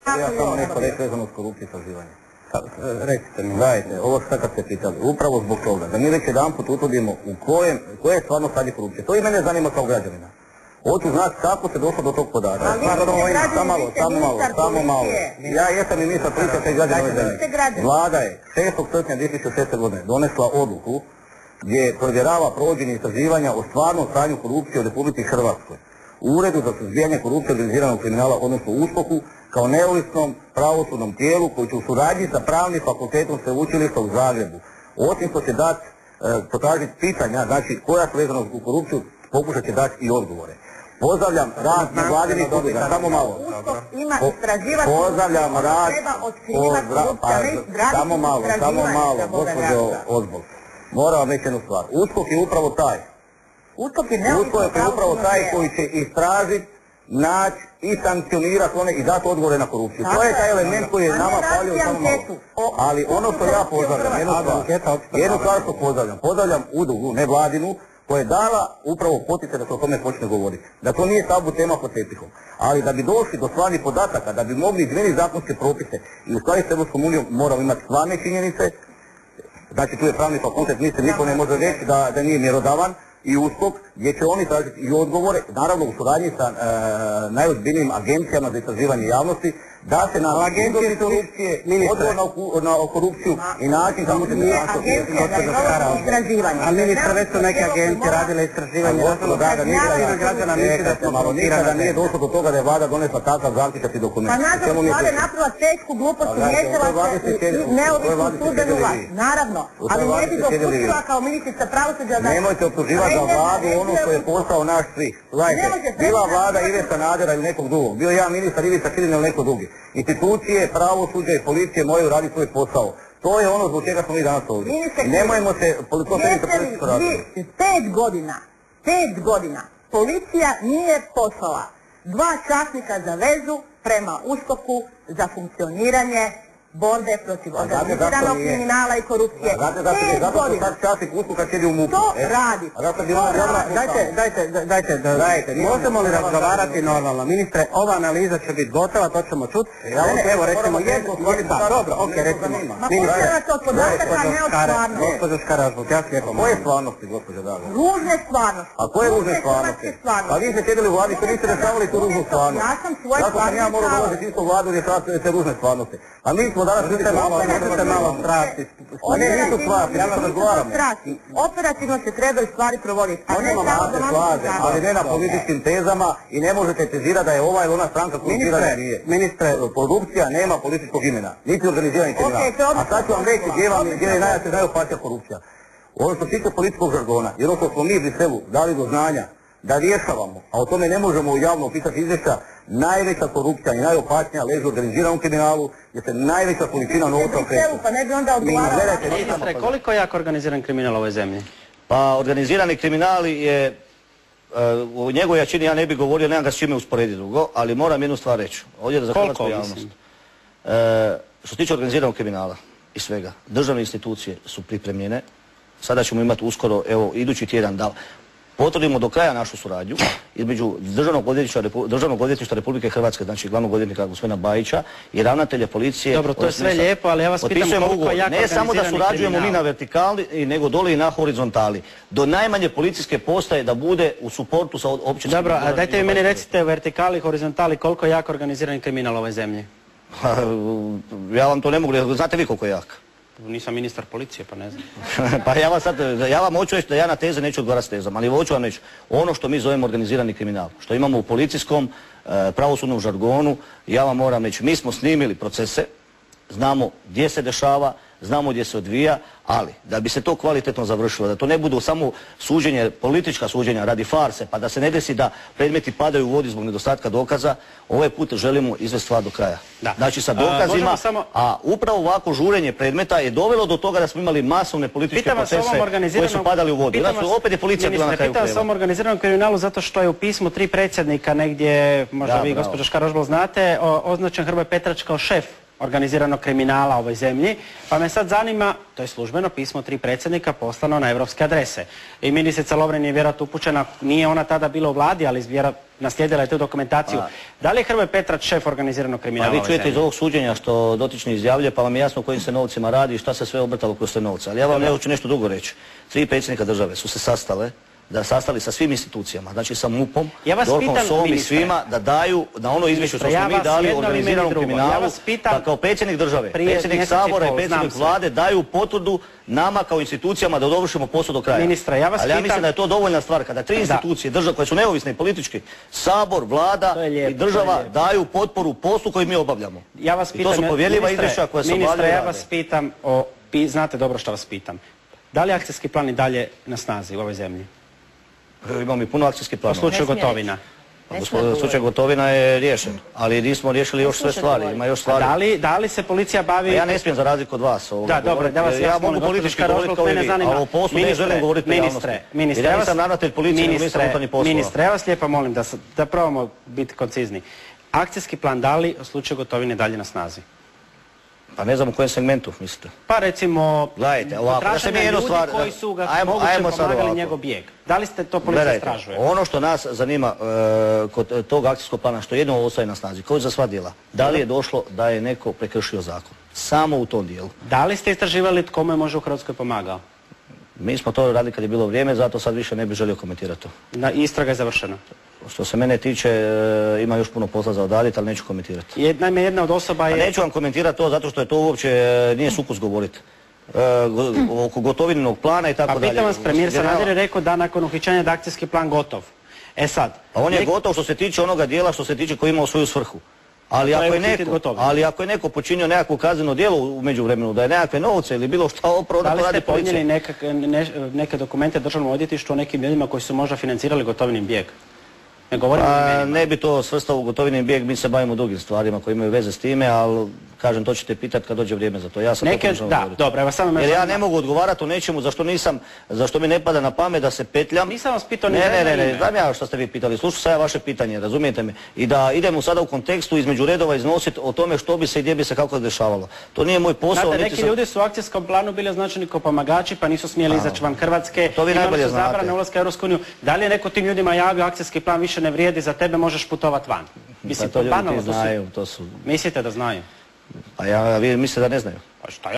Ja samo nešto reći vezano s korupcije i istraživanje. Recite mi. Gledajte, ovo što kad ste pitali, upravo zbog toga, da mi već jedanput utvrdimo u koje je stvarno stanje korupcije. To i mene zanima kao građanina. Hoću znati kako se došlo do tog podatka. Samo malo. Ja jesam i ministar policije i građana ove zemlje. Vlada je 6. srpnja 2006. godine donesla odluku gdje provjerava provođenje istraživanja o stvarnom stanju korupcije u Republici Hrvatskoj. U Uredu za suzbijanje korupcije i organiziranog kriminala, odnosno USKOK-u, kao neovisnom pravosudnom tijelu koji će u suradnji sa Pravnim fakultetom Sveučilišta u Zagrebu. Osim što će dati, potražiti pitanja, znači koja su vezana u korupciju, pokušat će dati i odgovore. Pozdravljam rad nevladinih udruga, samo malo. Pozdravljam rad, samo malo, gospođo Ozbol. Moram vam reći jednu stvar. USKOK je upravo taj. USKOK je upravo taj koji će istražiti, naći i sankcionirati one i dati odgovore na korupciju. To je taj element koji je nama falio samo malo. Ali ono što ja pozdravljam, jednu stvar što pozdravljam udrugu, nevladinu, koja je dala upravo poticaj da se o tome počne govoriti. Da to nije tabu tema pod tepihom. Ali da bi došli do stvarnih podataka, da bi mogli izmijeniti zakonske propise i u stvari s Europskom unijom moramo imati stvarne činjenice. Znači tu je Pravni fakultet, mislim niko ne može reći da nije mjerodavan i USKOK, gdje će oni tražiti i odgovore, naravno u suradnji sa najozbiljnijim agencijama za istraživanje javnosti, da se na agencije korupcije, odgovor na korupciju i način kako se nije agencija za istraživanje. Ali ministra, već su neke agencije radile istraživanje. Nikada nije došlo do toga da je vlada donesla takav zaključak i dokument. Pa nažalost, vlada je napravila tešku glupost i miješala se u neovisnu sudbenu vlast. Naravno, ali ne bi dopustila kao ministrica pravosuđa da... Nemojte optuživati za vladu ono što je postao naš svih. Gledajte, bila vlada Ive Sanadera ili nekog drugog, bio ja ministar Ivica Kirin ili neko drugi. Institucije, pravosuđe i policije moraju raditi svoj posao. To je ono zbog čega smo mi danas ovdje. Nemojmo se političko raditi. 5 godina policija nije poslala 2 časnika za vezu prema USKOK-u za funkcioniranje borbe protiv organiziranog kriminala i korupcije. 5 godina. To radi. Dajte, možemo li razgovarati normalno? Ministre, ova analiza će biti gotova, to ćemo čuti. Evo recimo jednu stvar. Dobro, ok, recimo. Ministre, od podataka, ne od stvarnosti. Gospođo Škara-Ožbolt, ja slijepo molim. Koje stvarnosti, gospođo Dago? Ružne stvarnosti. A koje ružne stvarnosti? Pa vi ste sjedili u vladi, što niste rešavali tu ružnu stvarnost. Ja sam svoje stvarnosti. Ja moram dolaziti isto u vladu i rešavati te ružne stvarnosti. A mi smo danas Možete malo strasti. Nisu strasti, ja vas razgovaramo. Operativno se trebaju stvari provoditi. Ali ne na političkim tezama i ne možete tezirati da je ova ili ona stranka korupirana nije. Ministre, korupcija nema političkog imena, niti organizirani kriminal. A sad ću vam reći gdje je najopasnija korupcija. Ono što tiče političkog žargona, jer ono što smo mi u Briselu dali do znanja da rješavamo, a o tome ne možemo javno pisati izvješća, najveća korupcija i najopasnija leži u organiziranom kriminalu, gdje se najveća količina novca okreće. Pa ne bi onda odgovarala. Ministre, koliko je jak organiziran kriminal u ovoj zemlji? Pa organizirani kriminal je, u njegovoj jačini ja ne bih govorio, nemam ga s čime usporediti drugo, ali moram jednu stvar reći, ovdje za hrvatsku javnost. Što se tiče organiziranog kriminala i svega, državne institucije su pripremljene, sada ćemo imati uskoro, evo, idući tjedan da potvrdimo do kraja našu suradnju između Državnog odvjetništva Republike Hrvatske, znači glavnog odvjetnika gospodina Bajića i ravnatelja policije. Dobro, to je sve lijepo, ali ja vas pitam koliko jak ne samo da surađujemo mi na vertikali, nego dole i na horizontali. Do najmanje policijske postaje da bude u suportu sa općinskim... Dobro, a dajte vi meni recite u vertikali i horizontali koliko je jak organizirani kriminal u ovoj zemlji? Ja vam to ne mogu reći, znate vi koliko je jak? Nisam ministar policije, pa ne znam. Pa ja vam hoću reći da ja na teze neću odgovarati s tezama, ali hoću vam reći ono što mi zovemo organizirani kriminal, što imamo u policijskom, pravosudnom žargonu, ja vam moram reći, mi smo snimili procese, znamo gdje se dešava, znamo gdje se odvija, ali da bi se to kvalitetno završilo, da to ne budu samo suđenje, politička suđenja radi farse, pa da se ne desi da predmeti padaju u vodi zbog nedostatka dokaza, ovaj put želimo izvesti stvar do kraja. Znači sa dokazima, a upravo ovako žurenje predmeta je dovelo do toga da smo imali masovne političke procese koje su padali u vodu. Opet je policija bila na kraju krajeva. Pitam se o organiziranom kriminalu zato što je u pismu 3 predsjednika negdje, možda vi gospođo Škara-Ožbolt znate, označen Hrvoje Petrač kao šef organiziranog kriminala u ovoj zemlji, pa me sad zanima, to je službeno pismo 3 predsjednika poslano na evropske adrese. I ministrica Lovrin je vjerojatno upućena, nije ona tada bila u vladi, ali naslijedila je tu dokumentaciju. Da li je Hrvoje Petrac šef organiziranog kriminala u ovoj zemlji? Vi čujete iz ovog suđenja što dotični izjavljuje, pa vam je jasno o kojim se novcima radi i šta se sve obrtalo kroz te novce. Ali ja vam ne hoću nešto drugo reći. 3 predsjednika države su se sastali sa svim institucijama, znači sa MUP-om, DORH-om, SOA-om i svima da daju na ono izvješće što smo mi dali o organiziranom kriminalu, da kao predsjednik države, predsjednik Sabora i predsjednik Vlade daju potvrdu nama kao institucijama da dovršimo posao do kraja. Ali ja mislim da je to dovoljna stvar kada 3 institucije koje su neovisne i politički, Sabor, Vlada i država daju potporu poslu koji mi obavljamo. I to su povjerljiva izvješća koja se obavljaju. Ministre, ja vas pitam, znate dobro što vas pitam, da li je akcijski plan i dalje na snazi u ovoj zemlji? Imamo i puno akcijskih planova. U slučaju Gotovina. Slučaj Gotovina je riješen, ali nismo riješili još sve stvari, ima još stvari. Da li se policija bavi... Ja ne smijem za razliku od vas ovoga. Da, dobro, da vas ja mogu politički govoriti kao i vi, ali o poslu ne želim govoriti pred javnosti. Jer ja nisam ravnatelj policije, nego ministar unutarnjih poslova. Ministre, ja vas lijepo molim da probamo biti koncizni. Akcijski plan da li u slučaju Gotovine dalje na snazi? Pa ne znam u kojem segmentu mislite. Pa recimo, potražene ljudi koji su ga moguće pomagali njegov bijeg. Da li ste to policija istražuje? Ono što nas zanima kod tog akcijskog plana, što jedno ostaje na snazi, kao i za sva djela, da li je došlo da je neko prekršio zakon? Samo u tom dijelu. Da li ste istraživali tko mu je možda u Hrvatskoj pomagao? Mi smo to radili kad je bilo vrijeme, zato sad više ne bih želio komentirati to. Istraga je završena? Što se mene tiče, ima još puno posla za odraditi, ali neću komentirati. Naime, jedna od osoba je... Neću vam komentirati to zato što je to uopće nije sukus govoriti. Oko Gotovininog plana i tako dalje. A pitam vas, premijer Sanader je rekao da nakon uhićenja da akcijski plan gotov. E sad... Pa on je gotov što se tiče onoga dijela što se tiče koji ima svoju svrhu. Ali ako je neko počinio nekakvo kazneno djelo u međuvremenu, da je nekakve novce ili bilo šta opravo da to radi policija. Da li ste podnijeli neke dokumente državnom odvjetništvu o nekim ljudima koji su možda financirali Gotovinin bijeg? Ne bi to svrstao u Gotovinin bijeg, mi se bavimo drugim stvarima koji imaju veze s time, ali kažem to ćete pitati kad dođe vrijeme za to. Ja sam jer ja ne mogu odgovarati o nečemu zašto mi ne pada na pamet da se petljam. Nisam vas pitao ni Ne, znam ja što ste vi pitali, slušao sam ja vaše pitanje, razumijete me, i da idemo sada u kontekstu između redova iznositi o tome što bi se i gdje bi se kako dešavalo. To nije moj posao. Znate, neki ljudi su u akcijskom planu bili označeni kao pomagači pa nisu smjeli izaći van Hrvatske. To vi najbolje znate. Zabrane ulaska u Europsku uniju. Da li je neko tim ljudima javio akcijski plan više ne vrijedi za tebe, možeš putovati van? Pa to ljudi znaju, to su... Mislite da znaju? Pa vi mislite da ne znaju? Pa šta